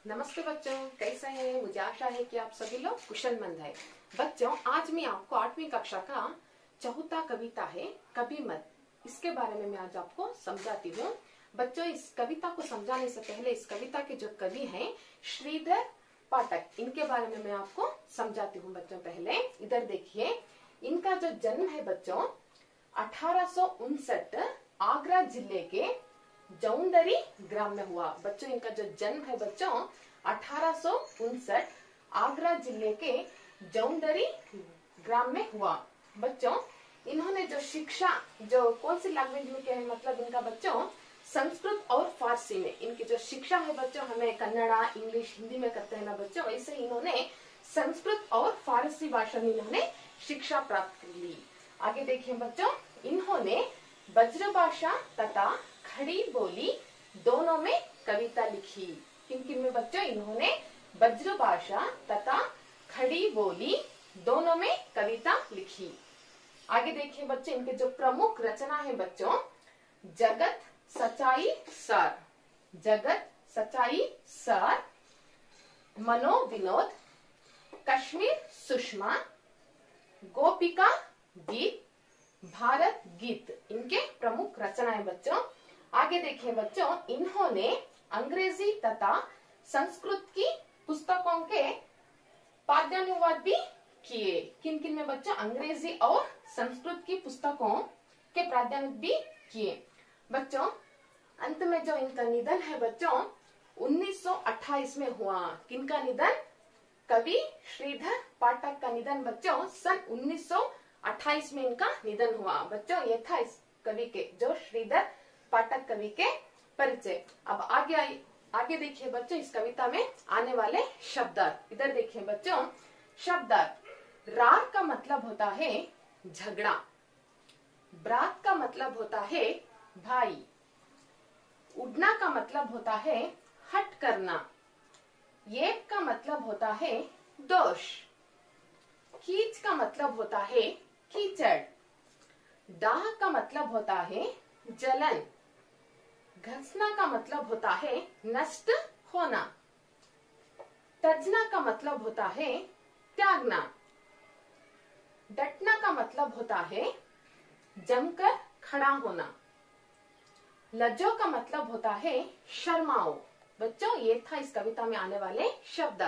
नमस्ते बच्चों, कैसे हैं? मुझे आशा है कि आप सभी लोग कुशलमंद हैं। बच्चों, आज मैं आपको 8वीं कक्षा का चौथा कविता है कभी मत, इसके बारे में मैं आज आपको समझाती हूँ। बच्चों, इस कविता को समझाने से पहले इस कविता के जो कवि हैं श्रीधर पाठक, इनके बारे में मैं आपको समझाती हूँ। बच्चों, पहले इधर देखिए, इनका जो जन्म है बच्चों 1859 आगरा जिले के जौंदरी ग्राम में हुआ। बच्चों, इनका जो जन्म है बच्चों 1859 आगरा जिले के जौंदरी ग्राम में हुआ। बच्चों, इन्होंने जो शिक्षा जो कौन सी लैंग्वेज में क्या है, मतलब इनका बच्चों संस्कृत और फारसी में इनकी जो शिक्षा है बच्चों, हमें कन्नड़ा इंग्लिश हिंदी में करते हैं ना बच्चों, वैसे इन्होंने संस्कृत और फारसी भाषा में इन्होंने शिक्षा प्राप्त कर ली। आगे देखिए बच्चों, इन्होंने ब्रज भाषा तथा खड़ी बोली दोनों में कविता लिखी। किन किन में बच्चों? इन्होंने ब्रज भाषा तथा खड़ी बोली दोनों में कविता लिखी। आगे देखिए बच्चों, इनके जो प्रमुख रचना है बच्चों जगत सच्चाई सार, जगत सच्चाई सार, मनोविनोद, कश्मीर सुषमा, गोपिका गीत, भारत गीत, इनके प्रमुख रचनाएं बच्चों। आगे देखिए बच्चों, इन्होंने अंग्रेजी तथा संस्कृत की पुस्तकों के पाद्यानुवाद भी किए। किन किन में बच्चों? अंग्रेजी और संस्कृत की पुस्तकों के पाद्यानुवाद भी किए। बच्चों, अंत में जो इनका निधन है बच्चों 1928 में हुआ। किनका निधन? कवि श्रीधर पाठक का निधन बच्चों सन 1928 में इनका निधन हुआ। बच्चों, ये था इस कवि के, जो श्रीधर पाठक कवि के परिचय। अब आगे देखिए बच्चों, इस कविता में आने वाले शब्दार्थ। इधर देखिए बच्चों, शब्दार्थ। रार का मतलब होता है झगड़ा, ब्रात का मतलब होता है भाई, उड़ना का मतलब होता है हट करना, येब का मतलब होता है दोष, कीच का मतलब होता है कीचड़, दाह का मतलब होता है जलन, घसना का मतलब होता है नष्ट होना, तजना का मतलब होता है त्यागना, डटना का मतलब होता है जमकर खड़ा होना, लज्जो का मतलब होता है शर्माओ। बच्चों, ये था इस कविता में आने वाले शब्द।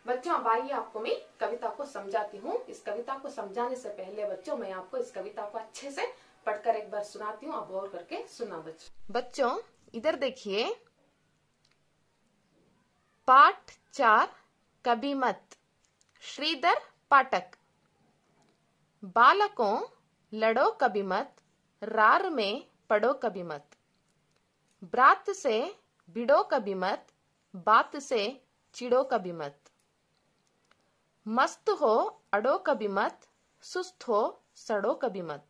बच्चों, अब आइए आपको मैं कविता को समझाती हूँ। इस कविता को समझाने से पहले बच्चों मैं आपको इस कविता को अच्छे से पढ़कर एक बार सुनाती हूँ। अब गौर करके सुना बच्चों। इधर देखिए, पाठ 4 कभी मत, श्रीधर पाठक। बालकों लड़ो कभी मत, रार में पढ़ो कभी मत, ब्रात से भिड़ो कभी मत, बात से चिड़ो कभी मत, मस्त हो अड़ो कभी मत, सुस्त हो सड़ो कभी मत,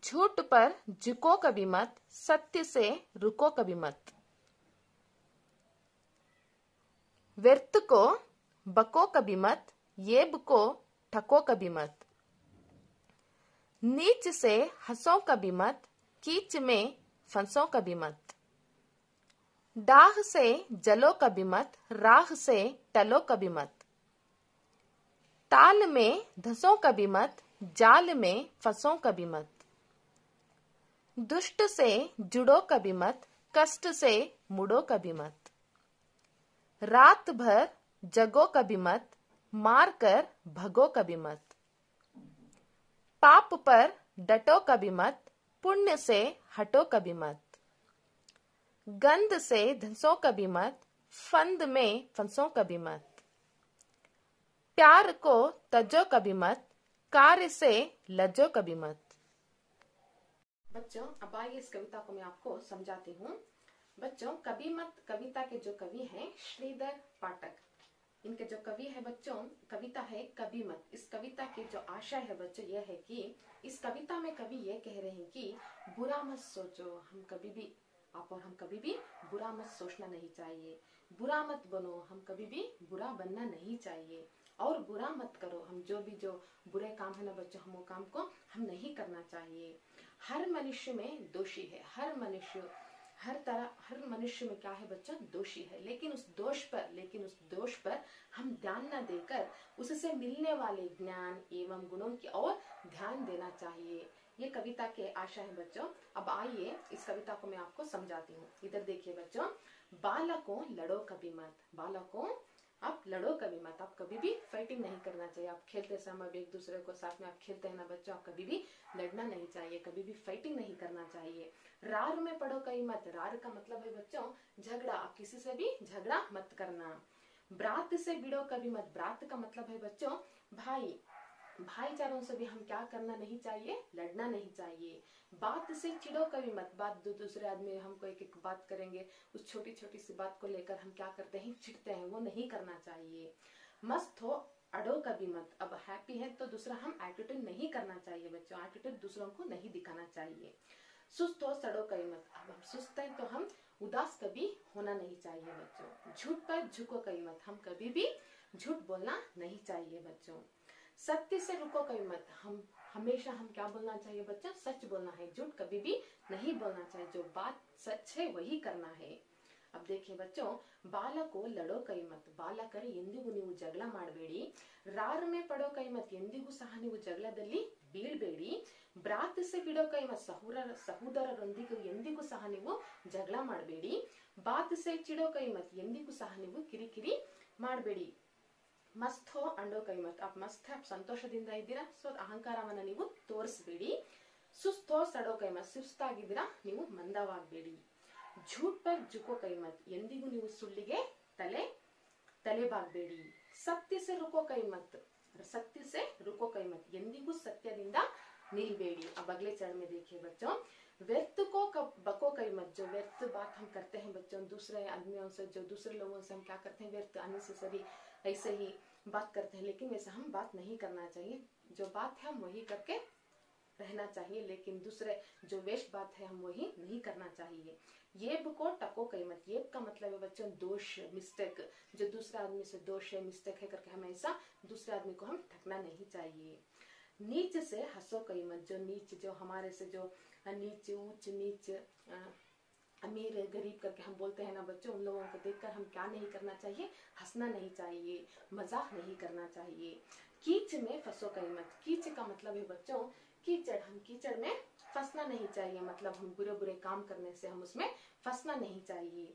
झूठ पर झुको कभी मत, सत्य से रुको कभी मत, व्यर्थ को बको कभी मत, येब को ठको कभी मत, नीच से हंसो कभी मत, कीच में फंसो कभी मत, डाह से जलो कभी मत, राह से टलो कभी मत, ताल में धसो कभी मत, जाल में फंसो कभी मत, दुष्ट से जुड़ो कभी मत, कष्ट से मुड़ो कभी मत, रात भर जगो कभी मत, मार कर भगो कभी मत, पाप पर डटो कभी मत, पुण्य से हटो कभी मत, गंध से धंसो कभी मत, फंद में फंसो कभी मत, प्यार को तजो कभी मत, कार्य से लजो कभी मत। बच्चों, अब आइए इस कविता को मैं आपको समझाती हूँ। बच्चों, कभी मत कविता के जो कवि हैं श्रीधर पाठक, इनके जो कवि है बच्चों, कविता है कभी मत। इस कविता की जो आशय है बच्चों यह है कि इस कविता में कवि ये कह रहे हैं कि बुरा मत सोचो, हम कभी भी बुरा मत सोचना नहीं चाहिए, बुरा मत बनो, हम कभी भी बुरा बनना नहीं चाहिए, और बुरा मत करो, हम जो बुरे काम है ना बच्चों, हम वो काम को हम नहीं करना चाहिए। हर मनुष्य में दोषी है, हर मनुष्य में क्या है बच्चों, दोषी है, लेकिन उस दोष पर हम ध्यान न देकर उससे मिलने वाले ज्ञान एवं गुणों की ओर ध्यान देना चाहिए। ये कविता के आशा है बच्चों। अब आइए इस कविता को मैं आपको समझाती हूँ। इधर देखिए बच्चों, बालकों लड़ो कभी मत, बालकों आप लड़ो कभी मत। आप कभी भी फाइटिंग नहीं करना चाहिए। आप खेलते समय एक दूसरे को साथ में आप खेलते हैं ना बच्चों, आप कभी भी लड़ना नहीं चाहिए, कभी भी फाइटिंग नहीं करना चाहिए। रार में पड़ो कहीं मत, रार का मतलब है बच्चों झगड़ा, आप किसी से भी झगड़ा मत करना। ब्रात से भिड़ो कभी मत, ब्रात का मतलब है बच्चों भाई, भाईचारों से भी हम क्या करना नहीं चाहिए, लड़ना नहीं चाहिए। बात से चिड़ो कभी मत, बात दूसरे आदमी हमको एक एक बात करेंगे, उस छोटी छोटी सी बात को लेकर हम क्या करते हैं, चिढ़ते हैं, वो नहीं करना चाहिए। मस्त हो अड़ो कभी मत, अब हैप्पी है तो दूसरा हम एटीट्यूड नहीं करना चाहिए बच्चों, एटीट्यूड दूसरों को नहीं दिखाना चाहिए। सुस्त हो सड़ो कभी मत, अब हम सुस्त हैं तो हम उदास कभी होना नहीं चाहिए बच्चों। झूठ पर झुको कभी मत, हम कभी भी झूठ बोलना नहीं चाहिए बच्चों। सत्य से रुको कभी मत, हम हमेशा हम क्या बोलना चाहिए बच्चों, सच बोलना है, झूठ कभी भी नहीं बोलना चाहिए, जो बात सच है वही करना है। अब देखिए बच्चों, ಬಾಲಕೋ ಲಡೋ ಕೈ ಮತ್, ಬಾಲಕರು ಎಂದಿಗೂ ನೀವು ಜಗಳ ಮಾಡಬೇಡಿ, ರಾರ್ ಮೇ ಪಡೋ ಕೈ ಮತ್, ಎಂದಿಗೂ ಸಹ ನೀವು ಜಗಳದಲ್ಲಿ ಬೀಳ್ಬೇಡಿ, ಬ್ರಾತ್ ಸೆ ಬಿಡೋ ಕೈ ಮತ್, ಸಹೋದರರೊಂದಿಗೆ ಎಂದಿಗೂ ಸಹ ನೀವು ಜಗಳ ಮಾಡಬೇಡಿ, ಬಾತ್ ಸೆ ಚಿಡೋ ಕೈ ಮತ್, ಎಂದಿಗೂ ಸಹ ನೀವು ಕಿರಿಕಿರಿ ಮಾಡಬೇಡಿ, ಮಸ್ತ್ ಹೋ ಅಂಡೋ ಕೈ ಮತ್, आप मस्त है, आप ಸಂತೋಷದಿಂದ ಇದ್ದೀರಾ, ಸೊ ಅಹಂಕಾರವನ್ನ ನೀವು ತೋರಿಸಬೇಡಿ, ಸುಸ್ತ್ ಹೋ ಸಡೋ ಕೈ ಮತ್, ಸುಸ್ತಾಗಿದ್ದೀರಾ ನೀವು ಮಂದವಾಗಬೇಡಿ, झूठ पर झुको कई मत, ಎಂದಿಗೂ ನೀವು ಸುಳ್ಳಿಗೆ ತಲೆಬಾಗಬೇಡಿ, ಸತ್ಯ से रुको कई मत, सत्य से रुको कई मत, ಎಂದಿಗೂ ಸತ್ಯದಿಂದ निलबेड़ी। अब अगले चरण में देखिए बच्चों, व्यर्थ को बको कई मत, जो व्यर्थ बात हम करते हैं बच्चों, दूसरे आदमियों से, जो दूसरे लोगों से हम क्या करते हैं, व्यर्थ अननेसेसरी ऐसे ही बात करते हैं, लेकिन वैसे हम बात नहीं करना चाहिए, जो बात है हम वही करके रहना चाहिए, लेकिन दूसरे जो वेस्ट बात है हम वही नहीं करना चाहिए। येब को टको कई मत, येब का मतलब है बच्चों दोष, मिस्टेक, जो दूसरे आदमी से दोष है, मिस्टेक है करके हमेशा दूसरे आदमी को हम ठगना नहीं चाहिए। नीच से हंसो कई मत, जो नीच, जो हमारे से जो नीच, ऊंच नीच, अमीर गरीब करके हम बोलते हैं ना बच्चों, उन लोगों को देखकर हम क्या नहीं करना चाहिए, हंसना नहीं चाहिए, मजाक नहीं करना चाहिए। कीच में फंसो कई मत, कीच का मतलब है बच्चों कीचड़, हम कीचड़ में फंसना नहीं चाहिए, मतलब हम बुरे बुरे काम करने से हम उसमें फंसना नहीं चाहिए।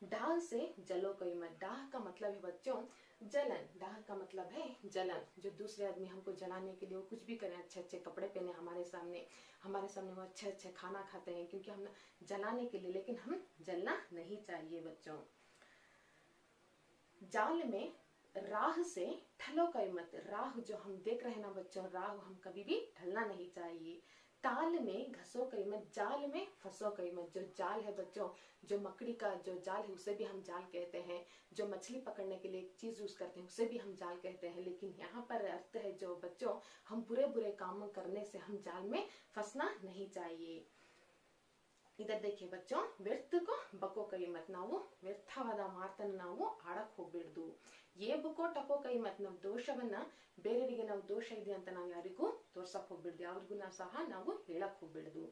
डाह से जलो कई मत, डाह का मतलब है बच्चों जलन, डाह का मतलब है जलन, जो दूसरे आदमी हमको जलाने के लिए वो कुछ भी करें, अच्छे अच्छे कपड़े पहने हमारे सामने वो अच्छे अच्छे खाना खाते हैं क्योंकि हम जलाने के लिए, लेकिन हम जलना नहीं चाहिए बच्चों। जाल में राह से ठलो कई मत, राह जो हम देख रहे हैं ना बच्चों, राह हम कभी भी ढलना नहीं चाहिए। ताल में घसो कई मत, जाल में फंसो कई मत, जो जाल है बच्चों, जो मकड़ी का जो जाल है उसे भी हम जाल कहते हैं, जो मछली पकड़ने के लिए एक चीज यूज करते हैं उसे भी हम जाल कहते हैं, लेकिन यहाँ पर अर्थ है जो बच्चों हम बुरे बुरे काम करने से हम जाल में फंसना नहीं चाहिए। इधर देखिए बच्चों, व्यर्थ को बको कई मत, ನಾವು ವ್ಯರ್ಥವಾದ ಮಾತನ್ನು ನಾವು ಆಡಕ್ ಹೋಗ್ಬಿಡ್ದು, ಏಬಕೋ ಟಕೋ ಕೈ ಮತ್, ನಾವು ದೋಷವನ್ನ ಬೇರೆಯವರಿಗೆ ನಾವು ದೋಷ ಇದೆ ಅಂತ ನಾವು ಯಾರಿಗೂ ತೋರ್ಸಕ್ ಹೋಗ್ಬಿಡ್ದು, ಯಾರಿಗೂ ಸಹ ನಾವು ಹೇಳಕ್ ಹೋಗ್ಬಿಡ್ದು।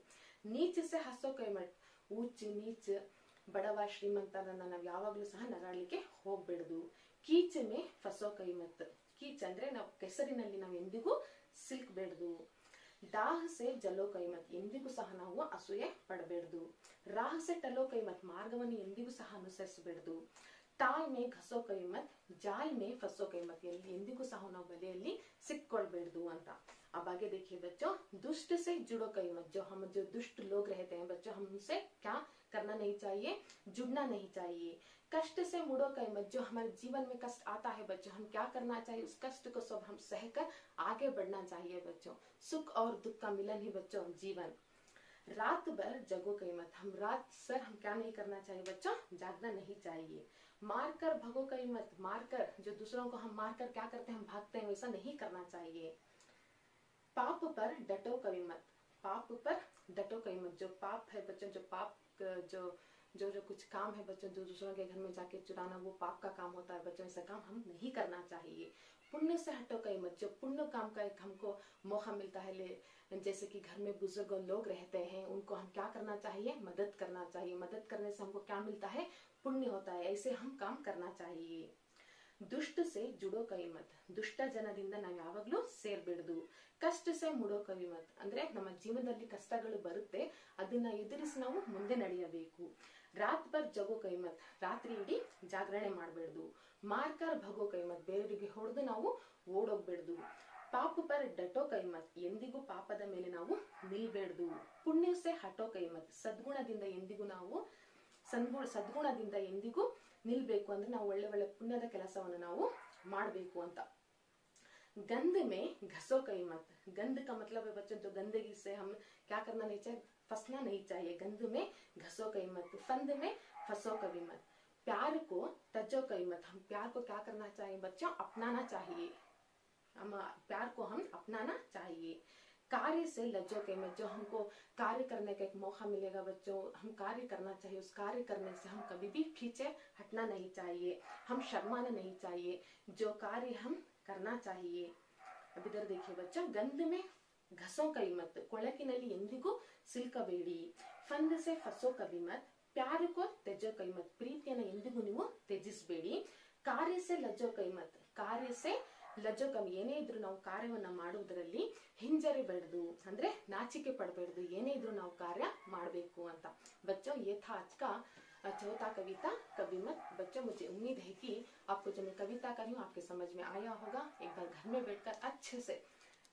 ನೀಚ್ ಸೆ ಹಸೋ ಕೈ ಮತ್, ಊಚ್ ನೀಚ್ ಬಡವ ಶ್ರೀಮಂತರನ್ನ ನಾವು ಯಾವಾಗ್ಲೂ ಸಹ ನಗಾಡ್ಲಿಕ್ಕೆ ಹೋಗ್ಬಿಡ್ದು। ಕೀಚ್ ಮೇ ಫಸೋ ಕೈ ಮತ್, ಕೀಚ್ ಅಂದ್ರೆ ನಾವು ಕೆಸರಿನಲ್ಲಿ ನಾವು ಎಂದಿಗೂ ಸಿಲ್ಕ್ಬೇಡ್ದು। डाह से जलो कई मत, ಎಂದಿಗೂ ಸಹ ನಾವು ಅಸೂಯೆ ಪಡಬೇಡ್ದು। ರಾಹ से टलो कई मत, ಮಾರ್ಗವನ್ನು ಎಂದಿಗೂ ಸಹ ಅನುಸರಿಸಬೇಡ್ದು। ತಾಲ್ ಮೇ ಘಸೋ ಕೈ ಮತ್, ಜಾಲ್ ಮೇ ಫಸೋ ಕೈ ಮತ್, ಎಂದಿಗೂ ಸಹ ನಾವು ಬಲೆಯಲ್ಲಿ ಸಿಕ್ಕೊಳ್ಬೇಡ್ದು ಅಂತ। अब आगे देखिए बच्चों, दुष्ट से जुड़ो कई मत, जो दुष्ट लोग रहते हैं बच्चों, हम उनसे क्या करना नहीं चाहिए, जुड़ना नहीं चाहिए। कष्ट से मुड़ो कई मत, जो हमारे जीवन में कष्ट आता है बच्चों, हम क्या करना चाहिए, उस कष्ट को सब हम सहकर आगे बढ़ना चाहिए बच्चों, सुख और दुख का मिलन ही बच्चों जीवन। रात भर जगो कई मत, हम रात सर हम क्या नहीं करना चाहिए बच्चों, जागना नहीं चाहिए। मारकर भगो कई मत, मारकर जो दूसरों को हम मारकर क्या करते हैं, हम भागते हैं, वैसा नहीं करना चाहिए। पाप पर डटो कभी मत, पाप पर डटो कभी मत, जो पाप है बच्चों, जो पाप जो कुछ काम है बच्चों, जो दूसरों के घर में जाके चुराना वो पाप का काम होता है बच्चों, ऐसा काम हम नहीं करना चाहिए। पुण्य से हटो कहीं मत। जो पुण्य काम का एक हमको मौका मिलता है, जैसे कि घर में बुजुर्ग लोग रहते हैं, उनको हम क्या करना चाहिए, मदद करना चाहिए। मदद करने से हमको क्या मिलता है, पुण्य होता है। ऐसे हम काम करना चाहिए। ದುಷ್ಟ से जुड़ो कई मत। ದುಷ್ಟ ಜನರಿಂದ ನಾವು ಯಾವಾಗ್ಲೂ ಸೇರ್ಬಿಡ್ದು. ಕಷ್ಟ से ಮುಡೋ ಕವಿ ಮತ್ ಅಂದ್ರೆ ನಮ್ಮ ಜೀವನದಲ್ಲಿ ಕಷ್ಟಗಳು ಬರುತ್ತೆ, ಅದನ್ನ ಎದುರಿಸಿ ನಾವು ಮುಂದೆ ನಡೆಯಬೇಕು. ರಾತ್ ಭರ್ ಜಗೋ ಕೈ ಮತ್, ರಾತ್ರಿ ಇಡೀ ಜಾಗರಣೆ ಮಾಡಬೇಡ್ದು. ಮಾರ್ಕರ್ ಭಗೋ ಕೈ ಮತ್, ಬೇರೆಯವರಿಗೆ ಹೊಡೆದು ನಾವು ಓಡೋಗ್ಬೇಡ್ದು. ಪಾಪ ಪರ್ ಡಟೋ ಕೈ ಮತ್, ಎಂದಿಗೂ ಪಾಪದ ಮೇಲೆ ನಾವು ನಿಲ್ಬೇಡ್ದು. ಪುಣ್ಯ से ಹಟೋ ಕೈ ಮತ್, ಸದ್ಗುಣದಿಂದ ಎಂದಿಗೂ ನಾವು ಸದ್ಗುಣದಿಂದ ಎಂದಿಗೂ ನಿಲ್ಬೇಕು. ಅಂದ್ರೆ ನಾವು ಒಳ್ಳೆ ಒಳ್ಳೆ ಪುಣ್ಯದ ಕೆಲಸವನ್ನು ನಾವು ಮಾಡಬೇಕು ಅಂತ. गंद में घसो कई मत। गंद का मतलब है बच्चों, जो गंदगी से हम क्या करना नहीं चाहिए, फंसना नहीं चाहिए। गंद में घसो कई मत, फंद में फंसो कभी मत। प्यार को तजो कई मत। हम प्यार को क्या करना चाहिए बच्चों, अपनाना चाहिए। हम प्यार को हम अपनाना चाहिए। कार्य से लज्जो कई मत। जो हमको कार्य करने का एक मौका मिलेगा बच्चों, हम कार्य करना चाहिए। उस कार्य करने से हम कभी भी पीछे हटना नहीं चाहिए, हम शर्माना नहीं चाहिए। जो कार्य हम करना चाहिए। अब इधर देखिए बच्चों, गंध में घसो कई मत, ಕೊಳಕಿನಲ್ಲಿ ಎಂದಿಗೂ ಸಿಲ್ಕಬೇಡಿ. ಫಂದ್ से फंसो कभी मत, प्यार को तेजो कई मत, ಪ್ರೀತಿಯನ್ನು ಎಂದಿಗೂ ನೀವು ತ್ಯಜಿಸಬೇಡಿ. ಕಾರ್ಯ से लज्जो कई मत, ಕಾರ್ಯ से ಲಜ್ಜೋ ಕಮ್ಮಿ. ಏನೇ ಇದ್ರು ನಾವು ಕಾರ್ಯವನ್ನ ಮಾಡುವುದರಲ್ಲಿ ಹಿಂಜರಿಬೇಡ್ದು, ಅಂದ್ರೆ ನಾಚಿಕೆ ಪಡಬೇಡ್ದು. ಏನೇ ಇದ್ರು ನಾವು ಕಾರ್ಯ ಮಾಡಬೇಕು ಅಂತ. बच्चों ये था आज का चौथा कविता कभी मत। बच्चों मुझे उम्मीद है कि आपको जो मैं कविता कर रही हूँ आपके समझ में आया होगा। एक बार घर में बैठकर अच्छे से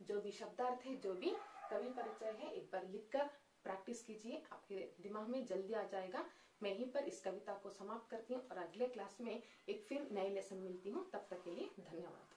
जो भी शब्दार्थ है, जो भी कवि परिचय है, एक बार लिखकर प्रैक्टिस कीजिए, आपके दिमाग में जल्दी आ जाएगा। मैं यहीं पर इस कविता को समाप्त करती हूँ और अगले क्लास में एक फिर नए लेसन मिलती हूँ। तब तक के लिए धन्यवाद।